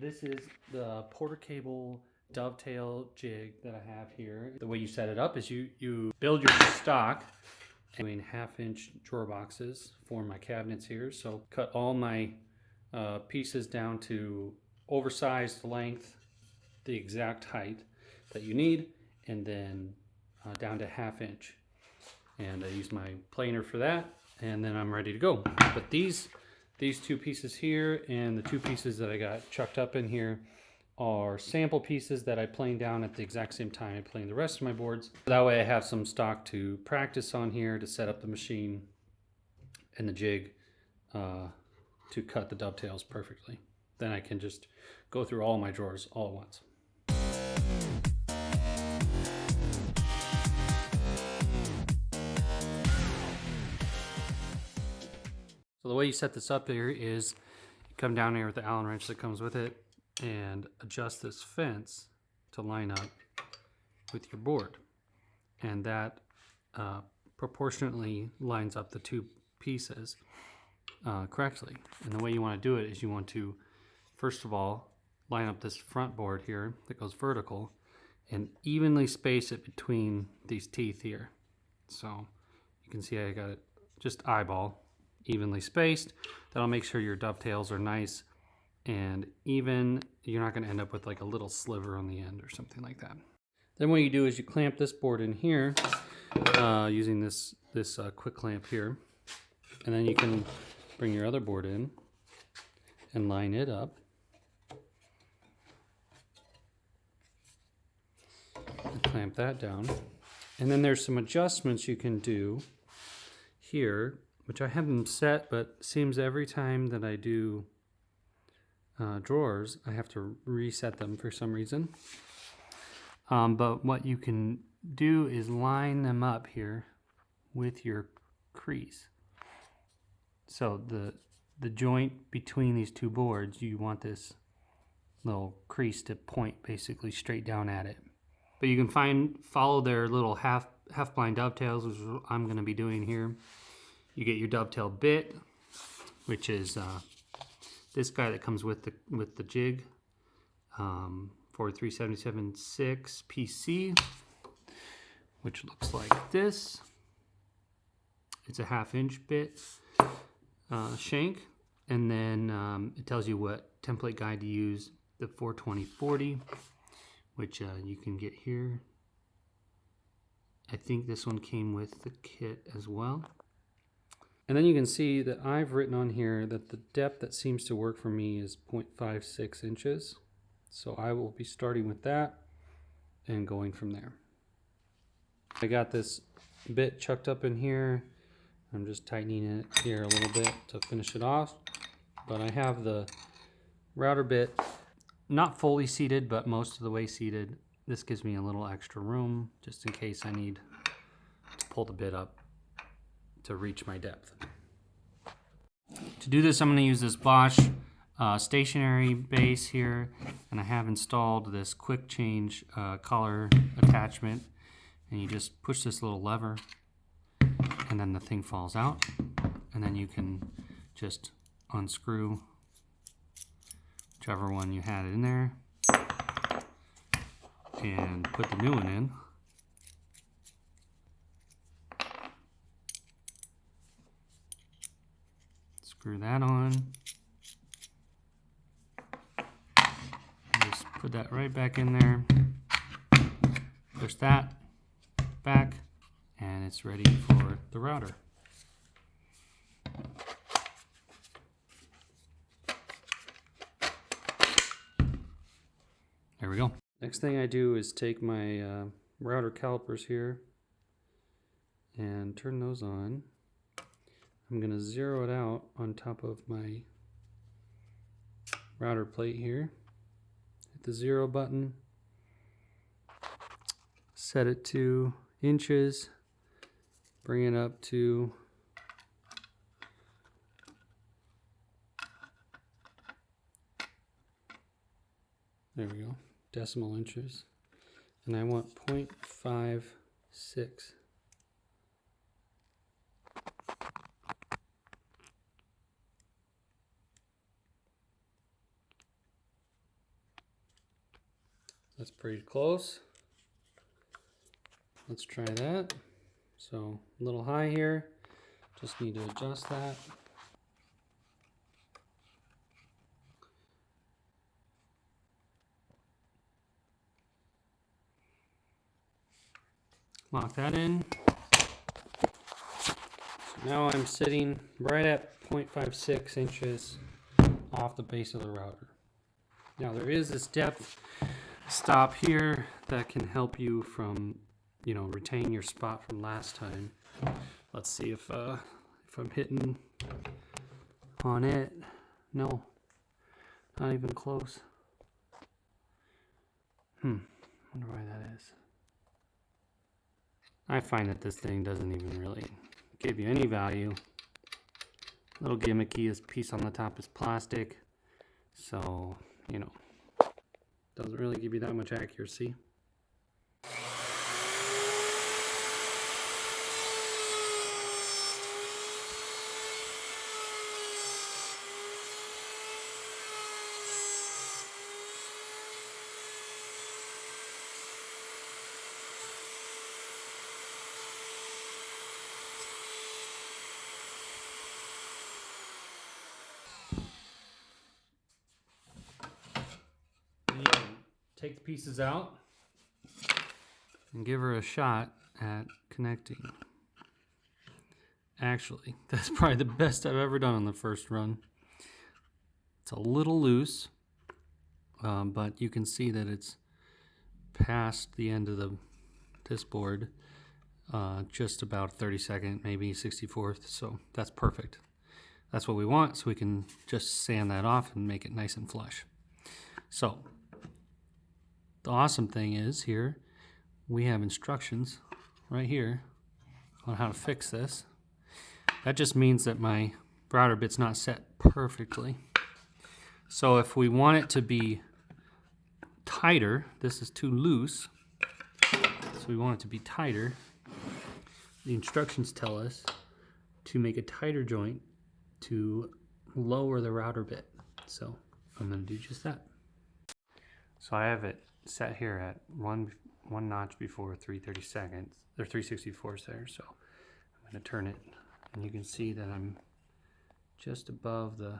This is the Porter Cable dovetail jig that I have here. The way you set it up is you build your stock in 1/2-inch drawer boxes for my cabinets here. So cut all my pieces down to oversized length, the exact height that you need, and then down to 1/2 inch. And I use my planer for that, and then I'm ready to go. But these two pieces here and the two pieces that I got chucked up in here are sample pieces that I planed down at the exact same time I planed the rest of my boards. That way I have some stock to practice on here to set up the machine and the jig to cut the dovetails perfectly. Then I can just go through all my drawers all at once. So the way you set this up here is you come down here with the Allen wrench that comes with it and adjust this fence to line up with your board. And that proportionately lines up the two pieces correctly. And the way you want to do it is you want to, first of all, line up this front board here that goes vertical and evenly space it between these teeth here. So you can see I got it just eyeball, evenly spaced. That'll make sure your dovetails are nice and even. You're not going to end up with like a little sliver on the end or something like that. Then what you do is you clamp this board in here using this quick clamp here, and then you can bring your other board in and line it up. And clamp that down. And then there's some adjustments you can do here, which I have them set, but it seems every time that I do drawers, I have to reset them for some reason. But what you can do is line them up here with your crease. So the joint between these two boards, you want this little crease to point basically straight down at it. But you can follow their little half blind dovetails, which is what I'm going to be doing here. You get your dovetail bit, which is this guy that comes with the jig, 43776 PC, which looks like this. It's a 1/2 inch bit shank, and then it tells you what template guide to use, the 42040, which you can get here. I think this one came with the kit as well. And then you can see that I've written on here that the depth that seems to work for me is 0.56 inches. So I will be starting with that and going from there. I got this bit chucked up in here. I'm just tightening it here a little bit to finish it off. But I have the router bit not fully seated, but most of the way seated. This gives me a little extra room just in case I need to pull the bit up to reach my depth. To do this, I'm going to use this Bosch stationary base here, and I have installed this quick change collar attachment, and you just push this little lever and then the thing falls out, and then you can just unscrew whichever one you had in there and put the new one in. Screw that on. Just put that right back in there. Push that back, and it's ready for the router. There we go. Next thing I do is take my router calipers here and turn those on. I'm going to zero it out on top of my router plate here. Hit the 0 button. Set it to inches. Bring it up to there we go, decimal inches. And I want 0.56. That's pretty close. Let's try that. So a little high here. Just need to adjust that. Lock that in. So now I'm sitting right at 0.56 inches off the base of the router. Now there is this depth stop here that can help you from, retain your spot from last time. Let's see if I'm hitting on it. No, not even close. Wonder why that is. I find that this thing doesn't even really give you any value. Little gimmicky, this piece on the top is plastic, so doesn't really give you that much accuracy. Take the pieces out and give her a shot at connecting. Actually, that's probably the best I've ever done on the first run. It's a little loose, but you can see that it's past the end of this board, just about 32nd, maybe 64th, so that's perfect. That's what we want, so we can just sand that off and make it nice and flush. So the awesome thing is here, we have instructions right here on how to fix this. That just means that my router bit's not set perfectly. So if we want it to be tighter, this is too loose, so we want it to be tighter. The instructions tell us to make a tighter joint to lower the router bit. So I'm going to do just that. So I have it set here at one notch before 3/32, or 3/64 there. So I'm going to turn it, and you can see that I'm just above the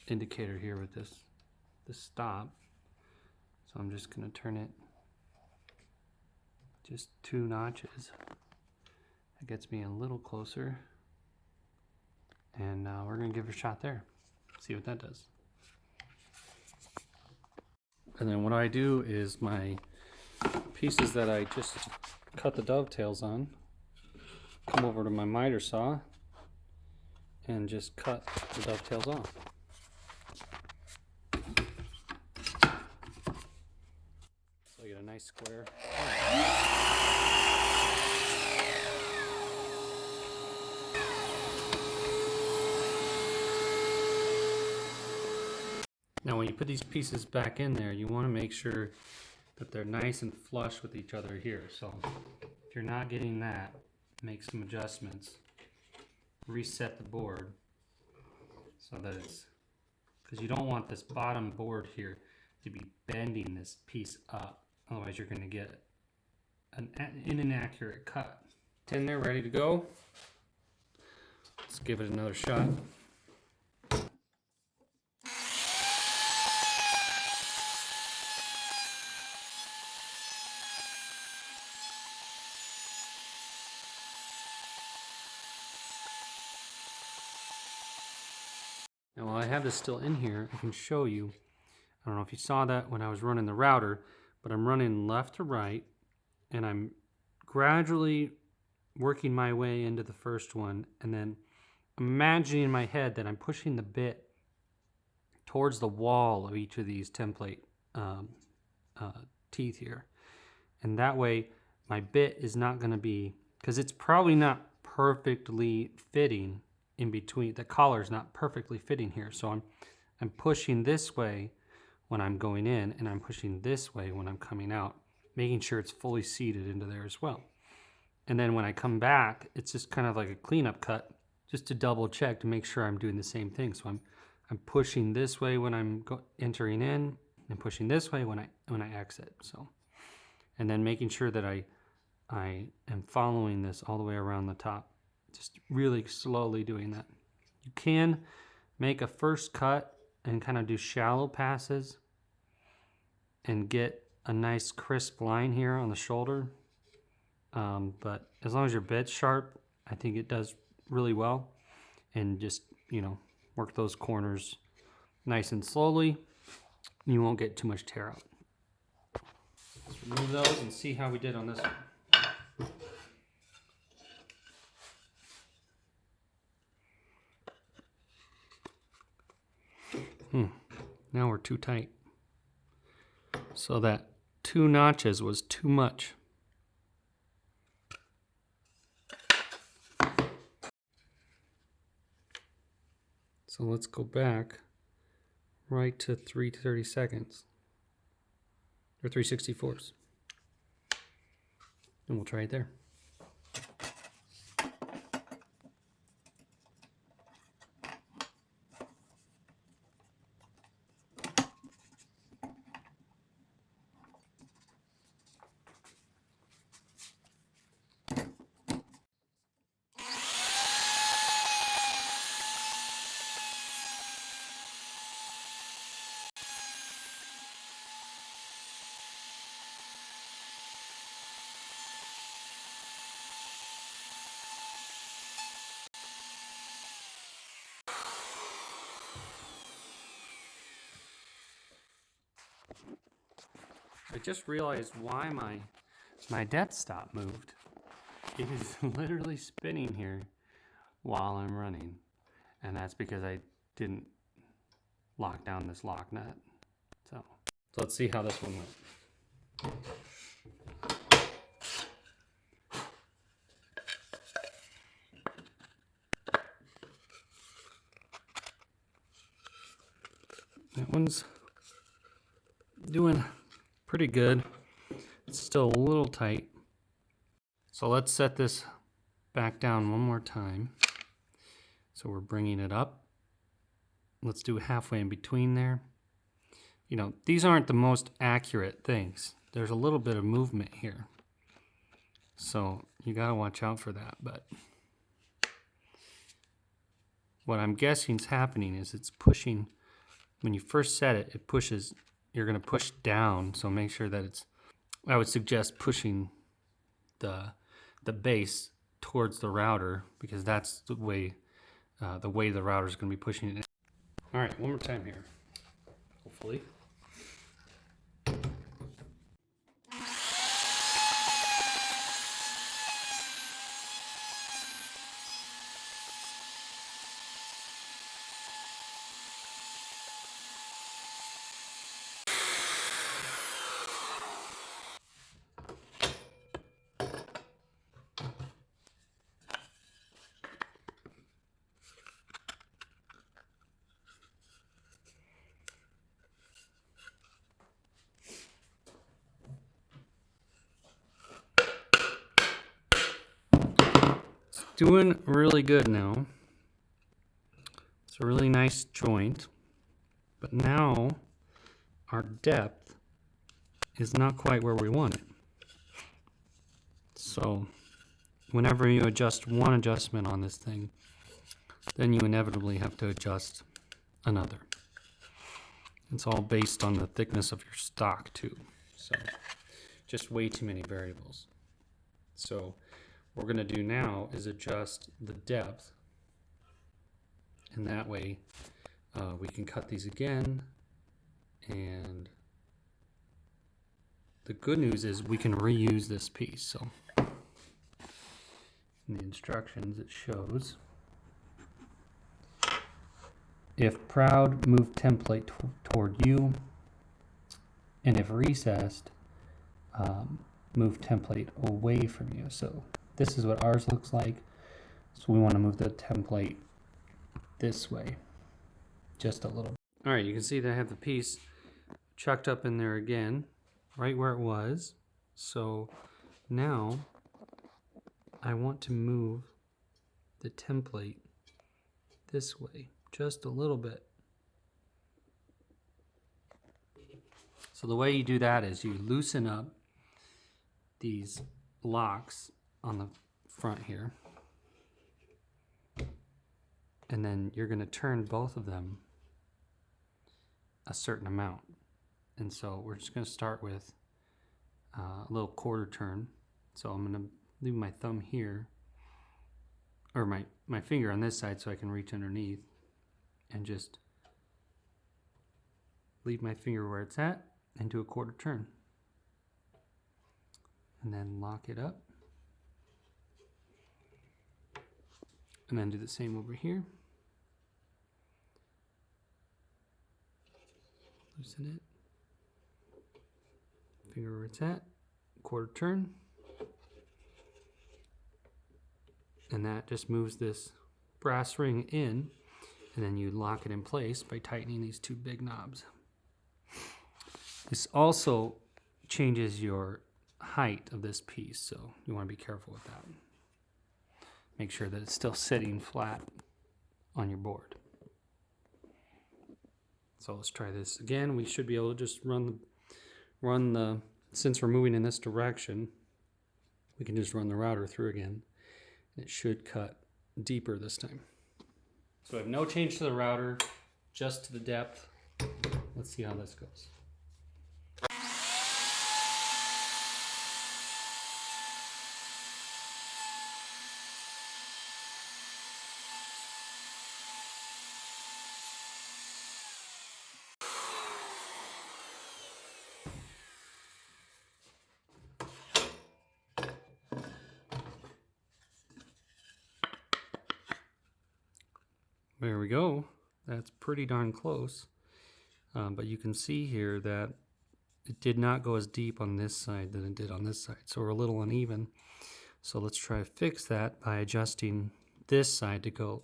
indicator here with this stop. So I'm just going to turn it just 2 notches. That gets me a little closer, and we're going to give it a shot there. See what that does. And then what I do is my pieces that I just cut the dovetails on, come over to my miter saw and just cut the dovetails off. So I get a nice square. Now when you put these pieces back in there, you want to make sure that they're nice and flush with each other here. So if you're not getting that, make some adjustments. Reset the board so that it's, because you don't want this bottom board here to be bending this piece up. Otherwise you're going to get an inaccurate cut. It's in there, ready to go. Let's give it another shot. Now while I have this still in here, I can show you, I don't know if you saw that when I was running the router, but I'm running left to right, and I'm gradually working my way into the first one, and then I'm imagining in my head that I'm pushing the bit towards the wall of each of these template teeth here. And that way my bit is not going to be, because it's probably not perfectly fitting in between, the collar is not perfectly fitting here, so I'm pushing this way when I'm going in, and I'm pushing this way when I'm coming out, making sure it's fully seated into there as well. And then when I come back, it's just kind of like a cleanup cut, just to double check to make sure I'm doing the same thing. So I'm pushing this way when I'm entering in, and pushing this way when I exit. So, and then making sure that I am following this all the way around the top, just really slowly doing that. You can make a first cut and kind of do shallow passes and get a nice crisp line here on the shoulder. But as long as your bit's sharp, I think it does really well. And just, you know, work those corners nice and slowly. You won't get too much tear out. Let's remove those and see how we did on this one. Now we're too tight. So that 2 notches was too much. So let's go back right to 3/32, or 3/64. And we'll try it there. I just realized why my depth stop moved. It is literally spinning here while I'm running. And that's because I didn't lock down this lock nut. So let's see how this one went. That one's doing pretty good. It's still a little tight. So let's set this back down one more time. So we're bringing it up. Let's do halfway in between there. You know, these aren't the most accurate things. There's a little bit of movement here. So you gotta watch out for that. But what I'm guessing is happening is it's pushing, when you first set it, it pushes, you're gonna push down. So make sure that it's, I would suggest pushing the base towards the router, because that's the way the router is going to be pushing it in. All right, one more time here, hopefully. Doing really good now. It's a really nice joint, but now our depth is not quite where we want it. So whenever you adjust one adjustment on this thing, then you inevitably have to adjust another. It's all based on the thickness of your stock too. So just way too many variables. So what we're going to do now is adjust the depth, and that way we can cut these again. And the good news is we can reuse this piece. So in the instructions it shows, if proud, move template toward you, and if recessed, move template away from you. So this is what ours looks like. So we want to move the template this way, just a little. All right, you can see that I have the piece chucked up in there again, right where it was. So now I want to move the template this way, just a little bit. So the way you do that is you loosen up these locks on the front here, and then you're going to turn both of them a certain amount. And so we're just going to start with a little quarter turn. So I'm going to leave my thumb here, or my finger on this side so I can reach underneath, and just leave my finger where it's at and do a quarter turn. And then lock it up. And then do the same over here. Loosen it. Finger where it's at. Quarter turn. And that just moves this brass ring in, and then you lock it in place by tightening these two big knobs. This also changes your height of this piece, so you want to be careful with that. Make sure that it's still sitting flat on your board. So let's try this again. We should be able to just run the since we're moving in this direction, we can just run the router through again. It should cut deeper this time. So I have no change to the router, just to the depth. Let's see how this goes. There we go. That's pretty darn close. But you can see here that it did not go as deep on this side than it did on this side. So we're a little uneven. So let's try to fix that by adjusting this side to go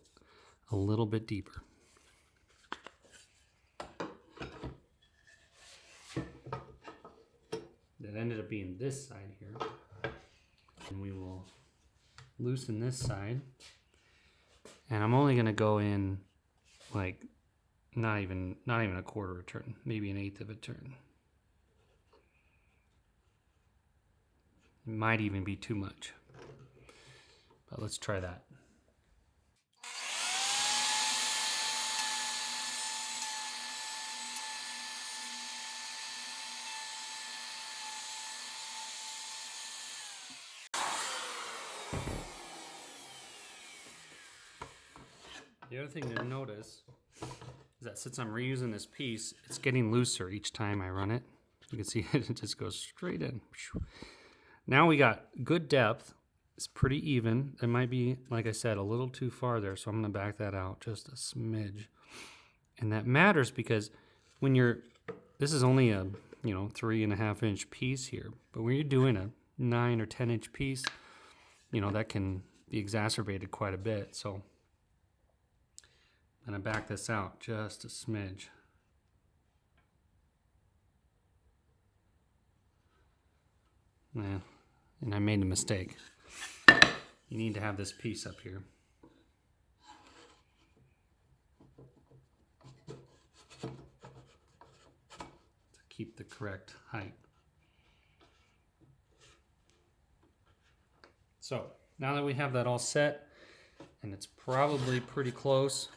a little bit deeper. That ended up being this side here. And we will loosen this side. And I'm only going to go in like not even a quarter of a turn, maybe an eighth of a turn. It might even be too much. But let's try that. The other thing to notice is that since I'm reusing this piece, it's getting looser each time I run it. You can see it just goes straight in. Now we got good depth. It's pretty even. It might be, like I said, a little too far there, so I'm going to back that out just a smidge. And that matters because when this is only a 3.5 inch piece here, but when you're doing a 9 or 10 inch piece, that can be exacerbated quite a bit. So I'm going to back this out just a smidge. Yeah, and I made a mistake. You need to have this piece up here. To keep the correct height. So now that we have that all set, and it's probably pretty close,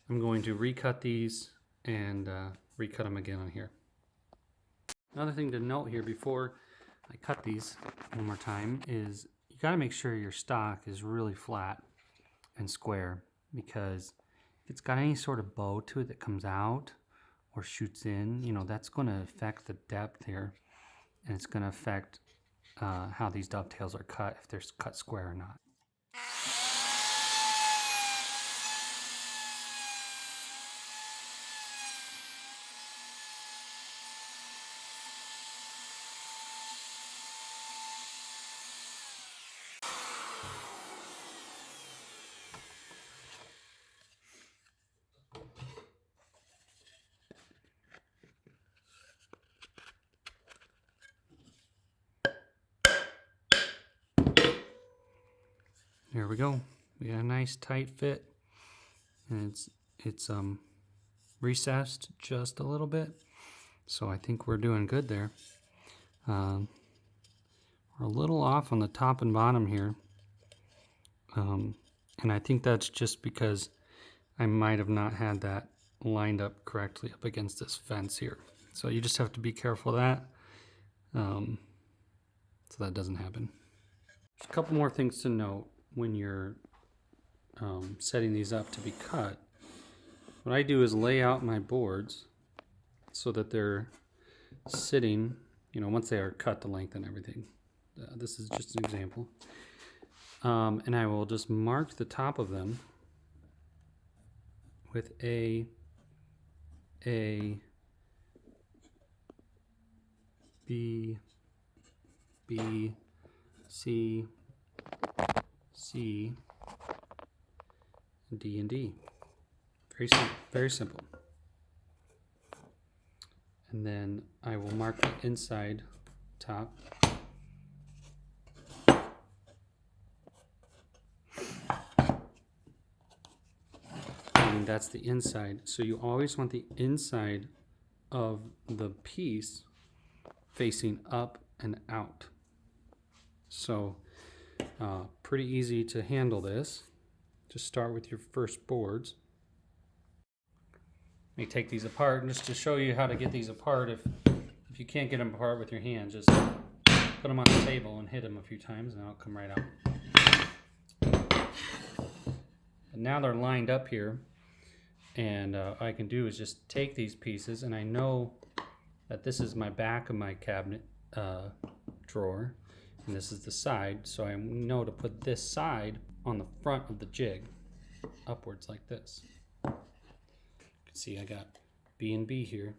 I'm going to recut these and recut them again on here. Another thing to note here before I cut these one more time is you got to make sure your stock is really flat and square, because if it's got any sort of bow to it that comes out or shoots in, that's going to affect the depth here, and it's going to affect how these dovetails are cut, if they're cut square or not. There we go. We got a nice tight fit, and it's recessed just a little bit, So I think we're doing good there. We're a little off on the top and bottom here. And I think that's just because I might have not had that lined up correctly up against this fence here. So you just have to be careful of that, so that doesn't happen. There's a couple more things to note when you're setting these up to be cut. What I do is lay out my boards so that they're sitting, once they are cut to length and everything. This is just an example. And I will just mark the top of them with A, B, C, D, and D. Very simple, very simple. And then I will mark the inside top. And that's the inside. So you always want the inside of the piece facing up and out. So pretty easy to handle this. Just start with your first boards. Let me take these apart, and just to show you how to get these apart. If you can't get them apart with your hands, just put them on the table and hit them a few times and they'll come right out. And now they're lined up here, and all I can do is just take these pieces, and I know that this is my back of my cabinet drawer, and this is the side, so I know to put this side on the front of the jig, upwards like this. See, I got B and B here.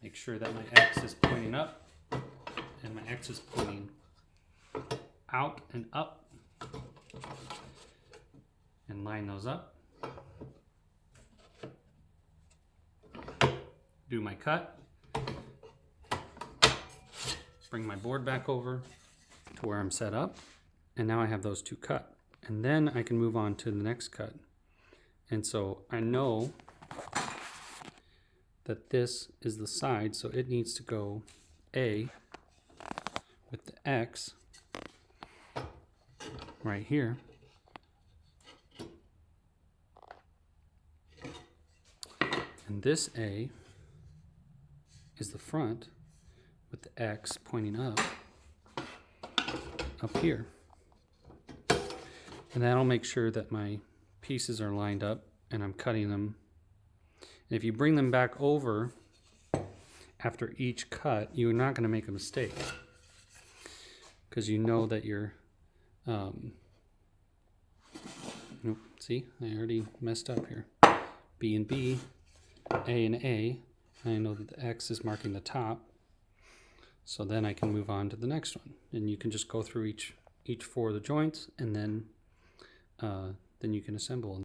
Make sure that my X is pointing up and my X is pointing out and up, and line those up. Do my cut. Bring my board back over to where I'm set up, and now I have those two cut. And then I can move on to the next cut. And so I know that this is the side, so it needs to go A with the X right here. And this A is the front with the X pointing up here. And that'll make sure that my pieces are lined up and I'm cutting them. And if you bring them back over after each cut, you're not going to make a mistake, because you know that you're nope, see, I already messed up here. B and B, A and A. I know that the X is marking the top, so then I can move on to the next one, and you can just go through each four of the joints, and then you can assemble.